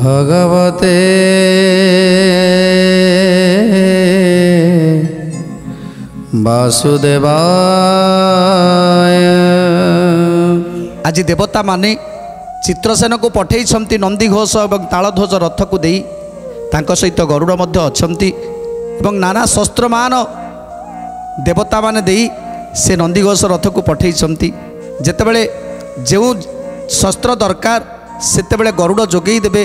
भगवते वासुदेवाय। आज देवता माने चित्रसेन को पठई नंदीघोष और तालध्वज रथ को दे सहित गरुड़ अच्छी नाना शस्त्रमान देवता माने दे से नंदीघोष रथ को पठई जेतेबेले जो शस्त्र दरकार सेतेबेले गरुड़ जोगई देवे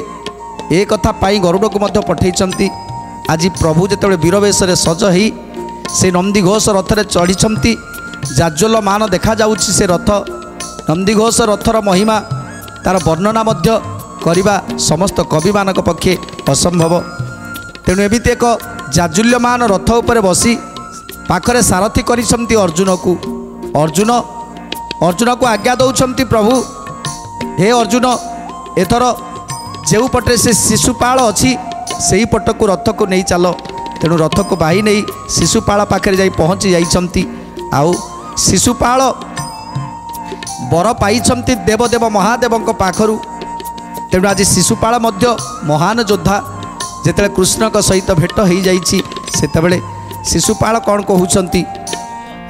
ए कथा पाई गरुड़ को मध्य पठई। आज प्रभु जेतेबेले वीरवेश सज ही से नंदीघोष रथरे चढ़ी जाज्वल मान देखा जाउछि से रथ नंदीघोष रथर महिमा तार वर्णना मध्य करिबा समस्त कवि मानक पक्षे असंभव। तेणु एमिति एक जाजुल्यमान रथ उपरे बसी पाखरे सारथी करिसंती अर्जुन को आज्ञा दौरान प्रभु हे अर्जुन एथर जो पटे से शिशुपाल अच्छी से ही पट को रथ को नहीं चल। तेणु रथ को बाही नहीं शिशुपाल पाखे जाई पहुँची जाइछंती। आउ शिशुपाल वर पाई देवदेव महादेव पाखरु। तेणु आज शिशुपाल मध्य महान योद्धा जेतेबेले कृष्ण सहित भेट हो जाइछि सेतेबेले शिशुपाल कौन कहउछंती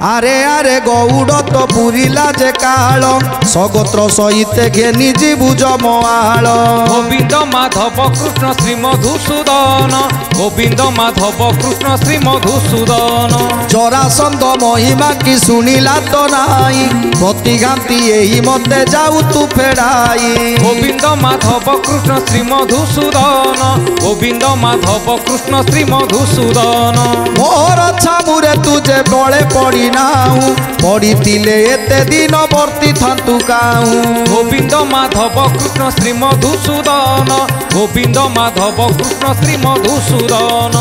आरे आरे गौड़ तो पुरिला जे काल सगोत्र सहित घेनी जीवु जमाल। गोविंद माधव कृष्ण श्री मधुसूदन गोविंद माधव कृष्ण श्री मधुसूदन। जरासंध महिमा की सुनिला तो नाई प्रतिघाती यही मते जाऊ तू फेराई। गोविंद माधव कृष्ण श्री मधुसूदन गोविंद माधव कृष्ण श्री मधुसूदन। मोर छामुरे तुझे बड़े पड़ी पड़ी एते दिन वर्ती थांतु काऊ। गोविंद माधव कृष्ण श्री मधुसूदन गोविंद माधव कृष्ण श्री मधुसूदन।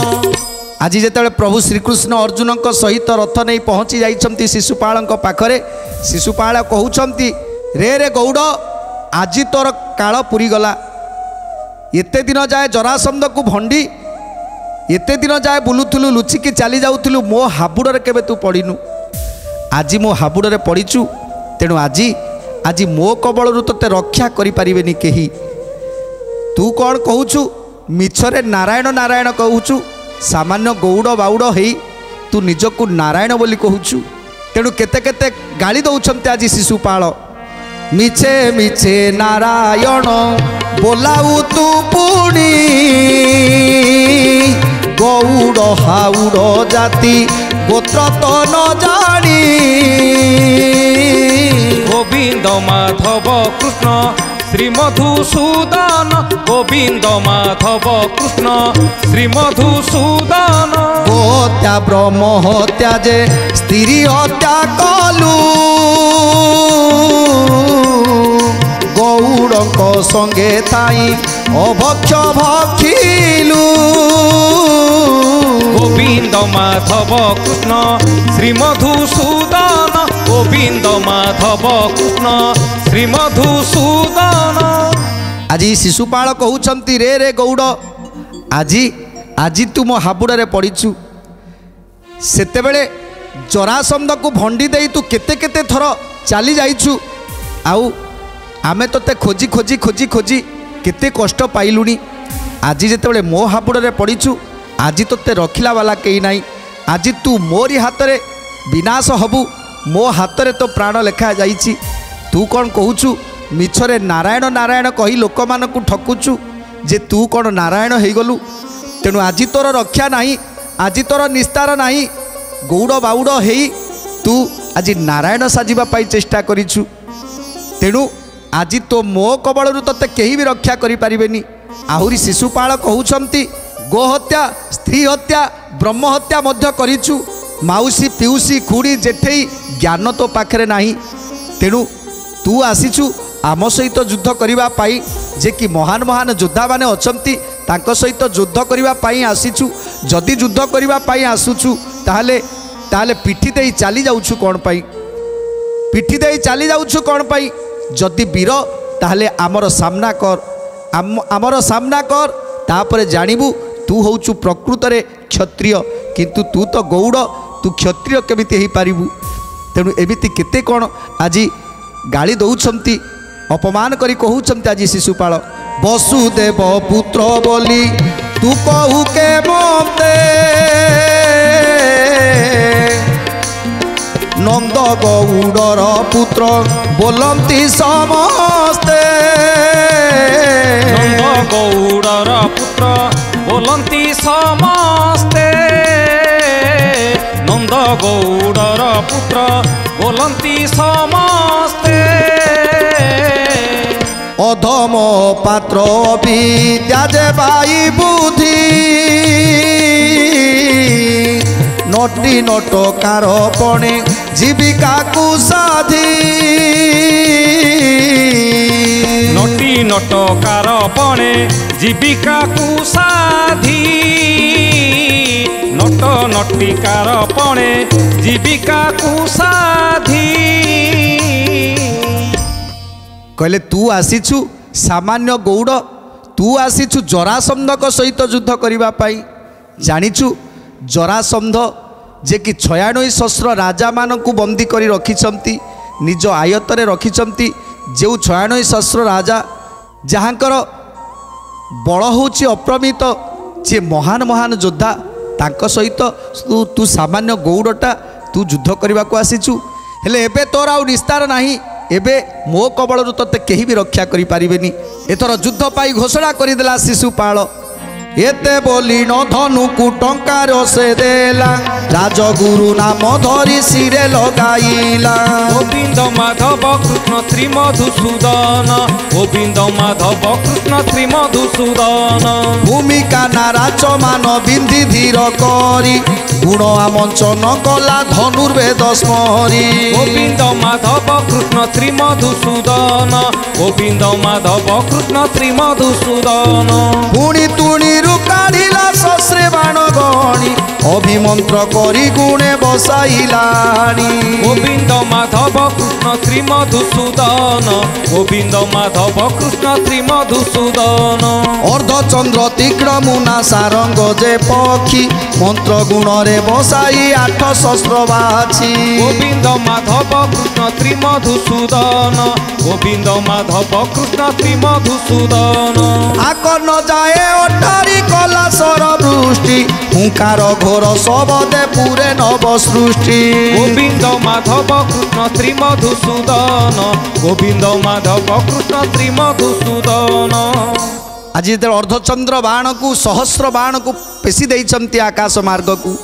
आज जेतेबेले प्रभु श्रीकृष्ण अर्जुन सहित रथ नहीं पहुँची जाइछंती शिशुपाल पाखरे शिशुपाल कहउछंती रे रे गौड़ आज तोर काल पुरी गला एते दिन जाए जरासंध को भंडी एते दिन जाए बुलुथुलु लुचिकी चली जाउथुलु मो हाबुड़े केबे तू पड़िनु आज मो हाबुड़े पड़ीचु। तेणु आज मो कबलू तोते रक्षा करें केही। तू कौन कहूचु मिछरे नारायण नारायण कहूचु सामान्य गौड़ बाउड़ हेई तू निजकु नारायण बोली कहूचु। तेणु केते केते गाली दौरान आज शिशुपाल मिछे मिछे नारायण बोलाऊ तू पुणी गौड़ हाउड़ जाति गोत्र तो न जानी। गोविंद माधव कृष्ण श्री मधुसूदन गोविंद माधव कृष्ण श्री मधुसूदन। हत्या ब्रह्म हत्या जे स्त्री हत्या कलु गौड़क संगे थाई अभक्ष भक्षिलु। गोविंद माधव कृष्ण श्री मधुसूदन गोविंद माधव कृष्ण श्री मधुसूदन। आज शिशुपाल कहउछंती रे रे गौड़ आज तू मो हाबुड़े पड़ीचु सेतेबेले जरासंध को भंडी दे तू केते केते थर चली जाइछु आउ आमे तोते खोजी खोजी खोजी खोजी केते कष्ट पाइलुनी। आज जेतेबेले मो हाबुड़े पड़ीचु आज तोते रखिला वाला कहीं नहीं। आज तू मोरी हाथ रे विनाश हबु मो हाथ रे तो प्राण लेखा जाइछि। तू कौन कहूचु मिछरे नारायण नारायण कही लोक मानकु ठकुचु जे तू कौन नारायण हो गलु। तेणु आज तोर रक्षा नहीं आज तोर निस्तार नहीं गौड़ बाउड़ हेई तू आज नारायण साजिबा पाई चेष्टा करिछु। तेणु आज तो मो कबलरू तोते केही भी रक्षा करि परिबेनी। आहुरी शिशुपाल कहउछंती गोहत्या स्त्री हत्या ब्रह्म हत्या मध्य करिछु माउसी पिउसी खुड़ी जेठेई ज्ञान तो पाखरे नाही। तेणु तू आसीछु आम सहित युद्ध करिबा पाई जे कि महान महान योद्धा माने अछंती तांको सहित युद्ध करिबा पाई आसीछु। जदि युद्ध करिबा पाई आसुछु ताहले ताहले पिठी देई चली जाउछु कोन पाई पिठी देई चली जाउछु कोन पाई। जदि वीर ताहले आमर सामना कर आमर सामना कर तापरे जानिबु तू होचु प्रकृत रे क्षत्रिय किंतु तू तो गौड़ तू क्षत्रिय केमिति हेई पारिबु। तेणु एमिति केते कोन आज गाली दौरान अपमान करी कहउछन्ति आज शिशुपाल वसुदेव पुत्र बोली तू कहू के मते नंद गौड़र पुत्र बोलंती समस्ते नंद गौड़र पुत्र बोलंती समस्ते नंद गौड़र पुत्र बोलंती समस्ते अधम पात्र विद्या जे बाई बुद्धि नटी नटकार पणे जीविका को साधी नटी नटकार पणे जीविका को साधी नट नटिकार पणे जीविका को साधी कहले तू आसीछु सामान्य गौड़ तू आसीछु जरासंध सहित युद्ध करने पाई जानिछु जरासंध जे कि 96 सहस्र राजा मानकु बंदी करी रखिछंती निज आयतरे रखिछंती जो 96 सहस्र राजा जहाँकर बल होची अप्रमित जे महान महान योद्धा तांक सहित तू सामान्य गौड़टा तू युद्ध करने को आसीछु हेले एबे तोर आउ निस्तार नाही एबे मो कबलरु तते केही भी रक्षा करि पारिबेनी एथर युद्ध पाई घोषणा करिदेला शिशुपाल एते बोली न धनु को टंकार से देला राजगुरु नाम धरी सिरे लगाइला गोविंद माधव कृष्ण श्री मधुसूदन गोविंद माधव कृष्ण श्री मधुसूदन भूमिका नाराज मान बिंदी धीर करी गुण आमंचन कला धनुर्वेद स्मरी गोविंद माधव कृष्ण श्री मधुसूदन गोविंद माधव कृष्ण श्री मधुसूदन पुणी तुणी काढ़िला शस्त्रे बाण गणी अभिमंत्र करी गुणे बसाइलानी गोविंद माधव कृष्ण श्री मधुसूदन गोविंद माधव कृष्ण श्री मधुसूदन अर्धचंद्र तीक्ष्ण मुना सारंग जे पक्षी मंत्र गुण रे बसाई 8 शस्त्र बाछी गोविंद माधव कृष्ण श्री मधुसूदन गोविंद माधव कृष्ण श्री मधुसूदन आकर न जाए अटारी कला सर वृष्टि हुंकार घोर सबदे पूरे नव सृष्टि गोविंद माधव कृष्ण श्री मधुसूदन गोविंद माधव कृष्ण श्री मधुसूदन आज जो अर्धचंद्र बाण को सहस्र बाण को पेशी देइछंती आकाश मार्ग को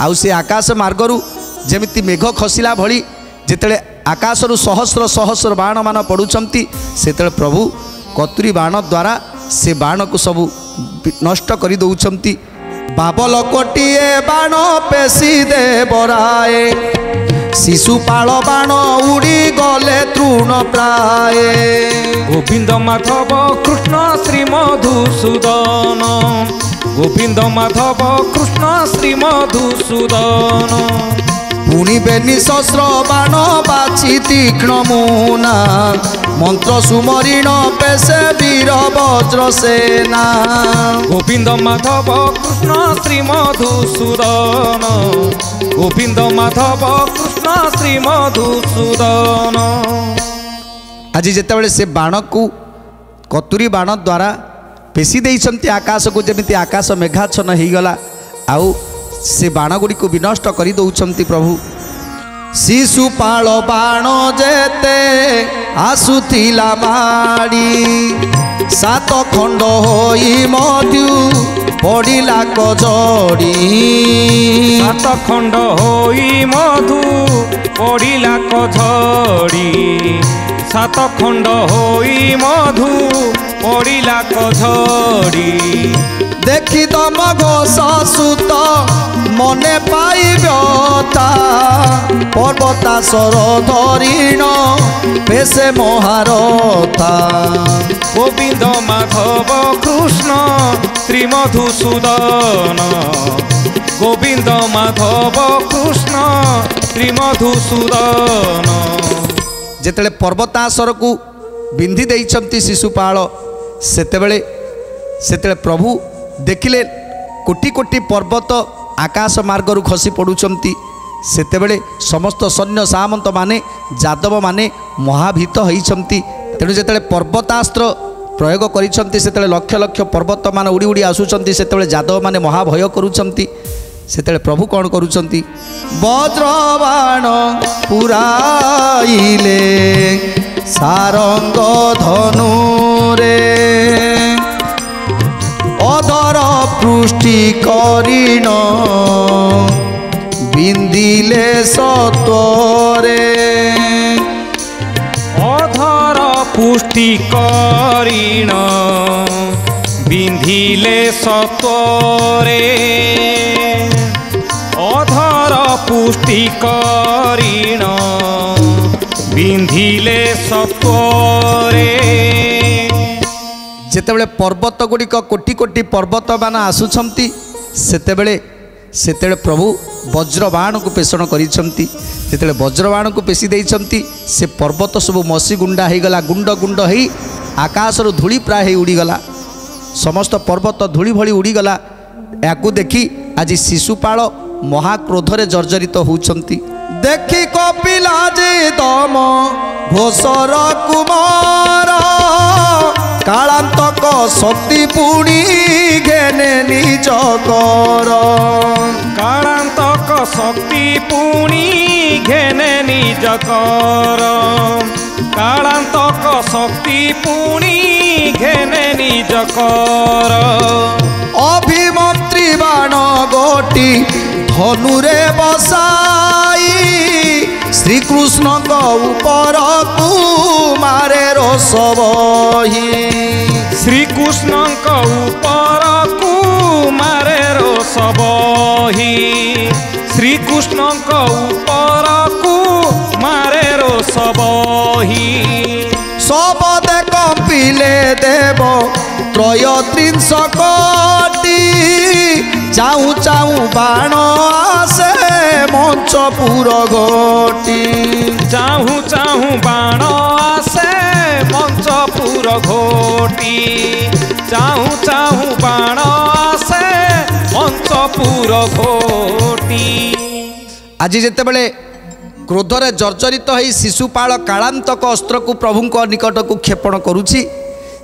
आउ से आकाश मार्गरू जेमिति मेघ खसिला भली जेतेले आकाशरू सहस्र सहस्र बाण मान पड़ुछंती सेतेले प्रभु कतुरी बाण द्वारा से बाण को सब नष्ट करी दउछंती बाबल कोटिए बाण पेशी दे बराए शिशुपाल बाण उड़ी गले तृण प्राय गोविंद माधव कृष्ण श्री मधुसूदन गोविंद माधव कृष्ण श्री मधुसूदन पुणी बेनी शस्त्र बाण बाछी तीक्ष्ण मुना मंत्र सुमरीण पेशे वीर वज्र सेना गोविंद माधव कृष्ण श्री मधुसूदन गोविंद माधव कृष्ण श्री मधुसूदन आज जितेबाला से बाण को कतुरी बाण द्वारा पेशी देइछंती आकाश को जेमिति आकाश मेघाच्छन्न होगला आउ से बाण गुड़ी को विनष्ट कर दौरान प्रभु शिशुपाल बाण जेते आसुथिला माड़ी 7 खंड होई मध्यु पड़िला कजड़ी 7 खंड होई मधु पड़िला कजड़ी 7 खंड होई मधु पड़िला कजड़ी देखी तम घोषा सुत मने पाई व्यथा पर्वता सर धरीण पेशे महारथा गोविंद माधव कृष्ण श्री मधुसूदन गोविंद माधव कृष्ण श्री मधुसूदन जेतेले पर्वतासर को बिंधी देइछंती शिशुपाल सेतेबेले प्रभु देखिले कोटी कोटी पर्वत आकाश मार्गरू खसी पड़ुचंती सेतेबेले समस्त सैन्य सामंत माने जादव माने महाभीत होइछंती तेणु जिते पर्वतास्त्र प्रयोग करिसंती सेतेले लक्ष लक्ष पर्वत मान उड़ी उड़ी आसुचंती सेतेले जादव माने महाभय करुचंती सेतेले प्रभु कौन करुचंती वज्रबाण पुराइले सारंग धनुरे अधर पृष्टि करिण बिंदिले सत्वरे अधर पुष्टि करिण बिंधिले सत्वरे अधर पुष्टि करिण बिंधिले सत्वरे जेतेबेले पर्वत गुड़िक कोटी कोटी पर्वत मान आसुछंती सेतेबेले प्रभु वज्रबाण को पेषण करिसंती जेतेबेले वज्रबाण को पेशी देइसंती से पर्वत सब मसी गुंडा हो गला गुंड गुंड हो आकाश धूली प्राय उड़ीगला समस्त पर्वत धूली भली उड़ीगला याकू देखी आज शिशुपाल महाक्रोधरे जर्जरित होउछंती देखी कपिला जे दम घोषर कुमार कालांतक शक्ति पुणी घेने निज कर कालांतक शक्ति पुणी घेने निज कर कालांतक शक्ति पुणी घेने निज कर अभिमंत्री बाण गोटी धनुरे बसाई श्रीकृष्ण ऊपर कुमारे रोष बही श्रीकृष्ण ऊपर कुमारे रोष बही श्रीकृष्ण ऊपर कुमारे रोष बही सबदे कंपिले देव त्रयत्रिंश कोटी चाहू चाहू बाण आसे मंचपुर घोटी चाहू चाहू बाण आसे मंचपुर घोटी चाहू चाहू बाण आसे मंचपुर घोटी आज जेतेबेले क्रोधरे जर्जरित हो शिशुपाल कालांतक अस्त्र को प्रभु निकट को क्षेपण करुछि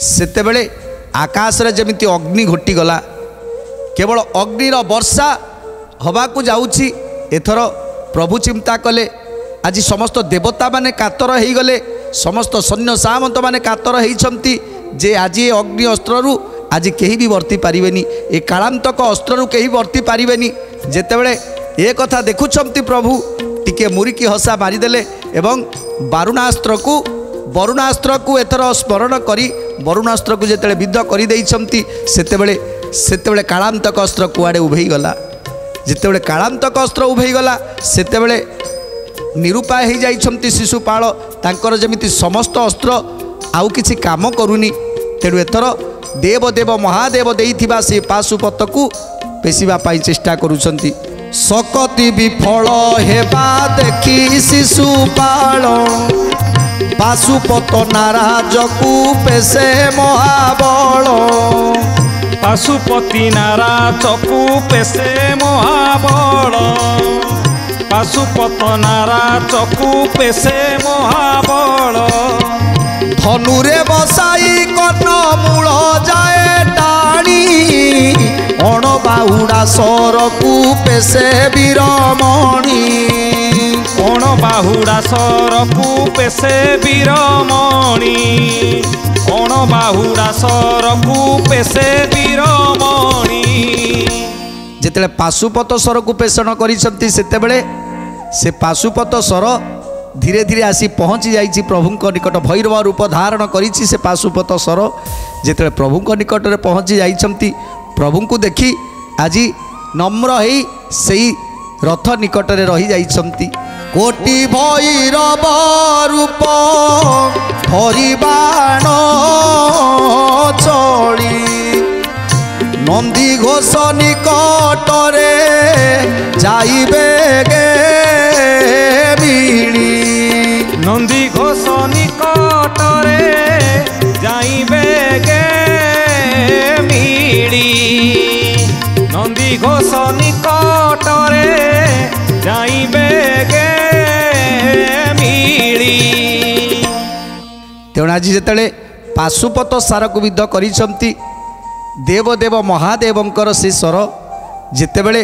सेतेबेले आकाश रे जेमिति अग्नि घोटी गला केवल अग्निर वर्षा हवाकू जाउछि एथर प्रभु चिंता कले आज समस्त देवता माने कातर हो गले समस्त सैन्य सामंत माने कातर होइछंती जे आज ये अग्नि अस्त्रु आज केही भी वर्ती पारिबेनी ए कालांतक अस्त्रु केही वर्ती पारिबेनी जेतेबेले ए कथा देखुछंती प्रभु टिके मुरिकी हसा मारिदेले एवं वरुणास्त्र को एथर स्मरण करी वरुणास्त्र को जेतेबेले विद्ध करि देइछंती सेतेबेले कालांतक अस्त्र कुआडे उभेई गला जेतेबेले कालांतक अस्त्र उभेई गला सेतेबेले निरुपाय हो जाइछंती शिशुपाल तांकर जेमिति समस्त अस्त्र आउ किछि काम करूनी तेणु एथर देवदेव महादेव देइथिबा से पाशुपत को पेशिबा पाई चेष्टा करूछंती सकति विफल हेबा देखी शिशुपाल पाशुपत नाराज को पेशे महाबल पाशुपति नाराज को पेशे महाबल पाशुपत नाराज को पेशे महाबल धनुरे बसाई कर्ण मूल जाए टाणी अण बाहुड़ा सर को पेशे वीरमणि अण बाहुड़ा सर को पेशे वीरमणि अण बाहुड़ा सर को पेशे वीरमणि जेतेले पाशुपत सर को पेषण करिसंती सेतेबेले से पाशुपत सर धीरे धीरे आसी पहुँची जाइछि प्रभुंक निकट भैरव रूप धारण करिछि से पाशुपत सर जेतेले प्रभुंक निकट रे पहुँची जाइछंती प्रभु को देखी आज नम्र होई सेई रथ निकट रे रही जाइछंती कोटि भैरव रूप धरि बाण चली नंदी घोष निकट रे जाइबे गे मिली नंदी घोष निकट रे जाइबे गे मिली नंदी घोष निकट रे जाइबे गे मिली तेणु आज जिते पाशुपत सार को विद्ध करिसंती देवदेव महादेवंकर से स्वर जितेबले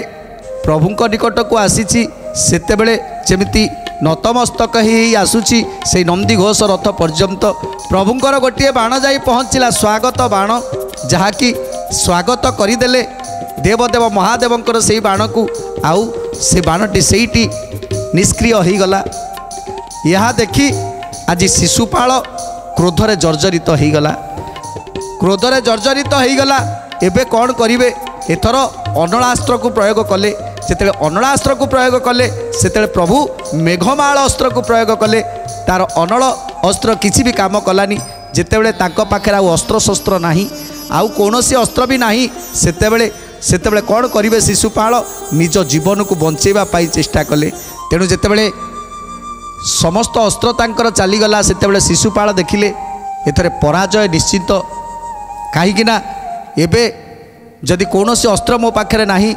प्रभुंक निकट को आसीची सेतेबले जेमिति नतमस्तक ही आसुची से नंदी घोष रथ पर्यंत प्रभुंकर गोटे बाण जाई पहुँचला स्वागत बाण जहाँकि स्वागत करदेले देवदेव महादेवंकर से बाण को आउ से बाणटी से निष्क्रिय हो गला। यह देखि आज शिशुपाल क्रोधरे जर्जरित हो गला। क्रोधरे जर्जरित हो गला। एबे कौन करिवे एथर अनलास्त्र को प्रयोग कले जिते अनलास्त्र को प्रयोग कले से प्रभु मेघमाल अस्त्र को प्रयोग कले तार अनल अस्त्र किसी भी काम कलानी जितेबले तांको पाखे आउ अस्त्र शस्त्र नाही आउ कौनसी अस्त्र भी नाही सेतेबले कौन करिवे शिशुपाल निज जीवन को बंचेबा पाई चेष्टा कले। तेणु जितेबले समस्त अस्त्र तांकर चलीगला सेतेबले शिशुपाल देखिले एथरे पराजय निश्चित कहीं एबे जदि कौनसी अस्त्र मो पाखे नाही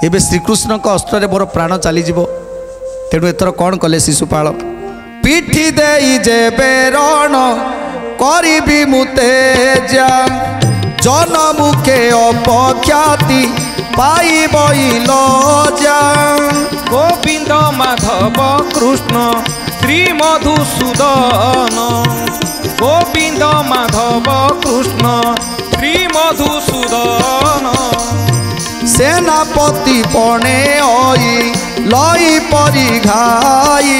एबे श्रीकृष्ण का अस्त्र मोर प्राण चलीजिवो। तेणु एथर कौन कले शिशुपाल पिठी देई जेबे रण करिबि मुतेजा जनमुखे अपख्याति पाइबई लजा गोविंद माधव कृष्ण श्री मधुसूदन गोविंद माधव कृष्ण श्री मधुसूदन सेनापति पणे ओई लई परी घाई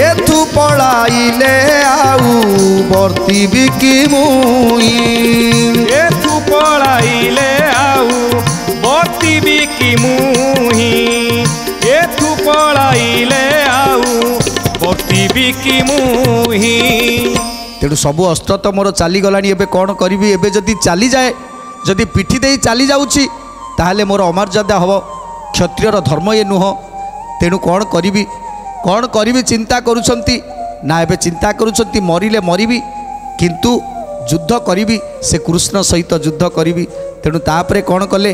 एथु पड़ाइले आउ बर्तीबि कि मुई एथु पड़ाइले आउ बर्तीबि कि मुही एथु पड़ाइले आउ बर्तीबि कि मुही। तेणु सबु अस्त्र तो मोर चलीगला एबे कौन करी एबे जदि चली जाए जदि पिठी दे चली जाऊँगी ताहले मोर अमर्यादा हम क्षत्रियर धर्म ये नुह। तेणु कौन करी चिंता करुछंती ना एबे चिंता करुछंती मरिले मरिबी किंतु युद्ध करी से कृष्ण सहित युद्ध करी। तेणु तापरे कौन कले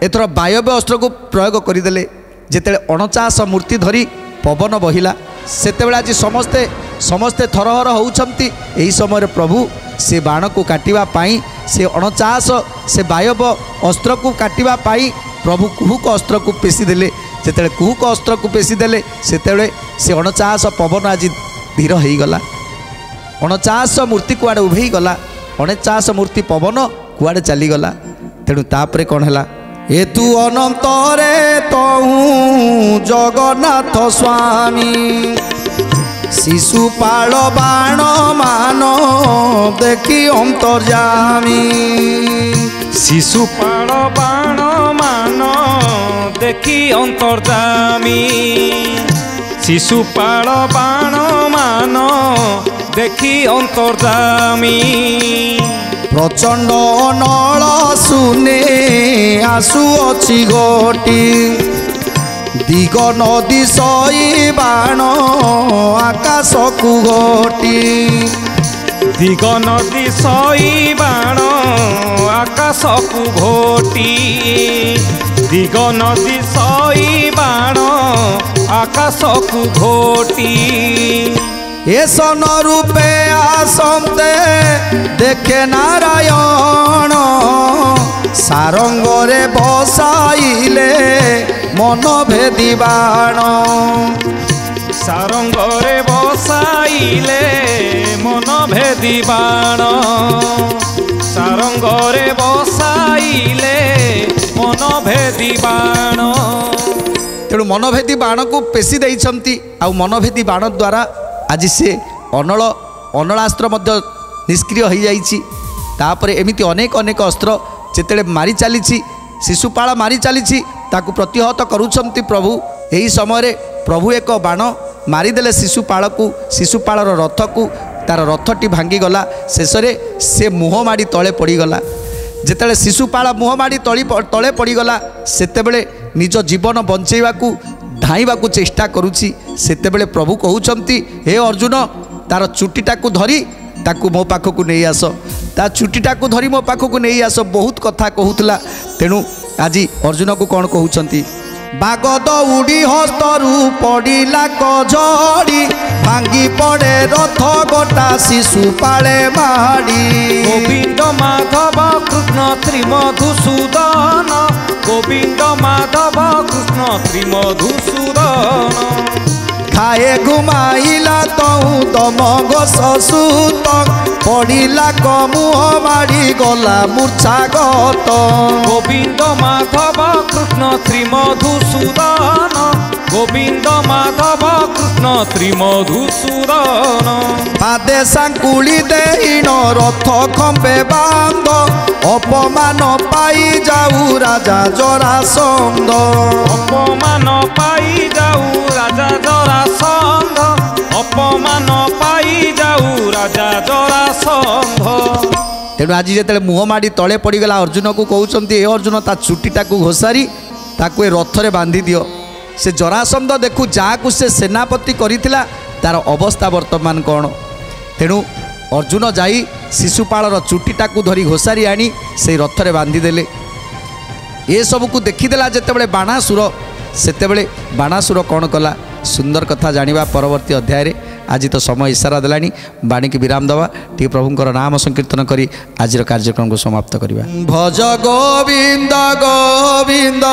एथर वायव्य अस्त्र को प्रयोग करदेले जिते 49 मूर्ति धरी पवन बहिला सेतेबेले आज समस्ते समस्ते थरहर होउछंती। एही समय प्रभु से बाण को काटिबा पाई से 49 से वायव्य अस्त्र को काटिबा पाई प्रभु कुहुक अस्त्र को पेशी देले जिते कुहुक अस्त्र को पेशी देले सेतेबेले से 49 पवन आज धीर हो गला 49 मूर्ति कुआड़े उभे गला 49 मूर्ति पवन कुआड़े चलीगला। तेणु तापरे कौन है ए तू अनंतरे तहु जगन्नाथ स्वामी शिशुपाल बाण मान देखी अंतर्जामी शिशुपाल बाण मान देखी अंतर्जामी शिशुपाल बाण मान देखी अंतर्जामी प्रचंड नल सुने आसुअछि गोटी दिग नदी सई बाण आकाश को गोटी दिग नदी सई बाण आकाश को घोटी दिग नदी सई बाण आकाश को घोटी ऐसन रूपे आसंते देखे नारायण सारंगरे बसाइले मन भेदी बाण सारंगरे बसाइले मन भेदी बाण सारंगरे बसाइले मन भेदी बाण। तेणु मनभेदी बाण को पेशी देइछंती आ मनभेदी बाण द्वारा आज से अनलास्त्र निष्क्रिय हो जाइछि। तापरे एमिति अनेक अनेक अस्त्र जेतेले मारी चली शिशुपाल मारी चली ताकू प्रतिहत करुछंती प्रभु। यही समय प्रभु एक बाण मारिदेले शिशुपालर रथ को तार रथटी भांगीगला शेष से मुह माड़ी तले पड़गला। जेतेले शिशुपाल मुह माड़ी तले पड़गला सेतेबेले निज जीवन बंचेवाकू धाइबाकू चेष्टा करुछि सेतेबेले प्रभु कहउछंती हे अर्जुन तार चुटीटा को धरी ताकू मो पाखक नहीं आस ता चुटीटा को धरी मो पाखक नहीं आस बहुत कथा कहूतला। तेणु आज अर्जुन को कौन कहउछंती बाग दौड़ी हस्तरू पड़िला कजड़ी भांगी पड़े रथ गोटा शिशुपाले माड़ी गोविंद माधव कृष्ण श्रीमधुसूदन गोविंद माधव कृष्ण श्रीमधुसूदन खाए घुमाइला तहु तम गोसूत पड़िला कमुह माड़ी गला मूर्छा गत गोविंद माधव कृष्ण श्रीमधुसूदन गोविंद माधव कृष्ण श्रीमधुसूदन पादे सांकुली देन रथ खंबे बांध अपमान पाई जाऊ राजा जरासंध अपमान पाई जाऊ राजा जरासंध अपमान पाई जाऊ राजा जरासंध तेणु आज जो मुहमाड़ी तले पड़गला अर्जुन को कहते ए अर्जुन ता चुटीटा को घोषारी ताकू ए रथरे बांधी दियो से जरासंध देखू जहाँ से सेनापति करिथिला तार अवस्था वर्तमान कौन तेणु अर्जुन जाई शिशुपालर चुटीटा को धरी घोषारी आनी से रथरे बांधीदेले ये सबको देखीदेला जितेबाला बाणासुर सेतेबेले बाणासुर कौन कला सुंदर कथा जानिबा परवर्ती अध्याय आज तो समय इशारा देलानी बाणी की विराम दवा टी प्रभुंकर नाम संकीर्तन करी आज कार्यक्रम को समाप्त करिबा भज गोविंद गोविंद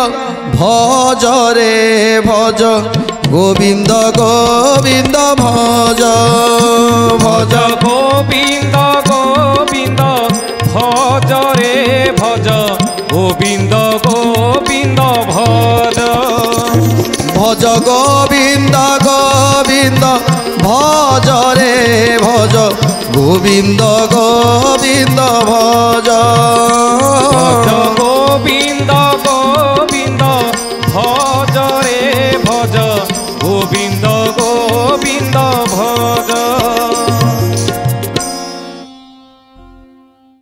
भज रे भज गोविंद गोविंद भज भज गोविंद गोविंद भज रे भज गोविंद गोविंद भज भज गोविंद गोविंद भज रे भज गोविंद गोविंद भज भज गोविंद गोविंद भज रे भज गोविंद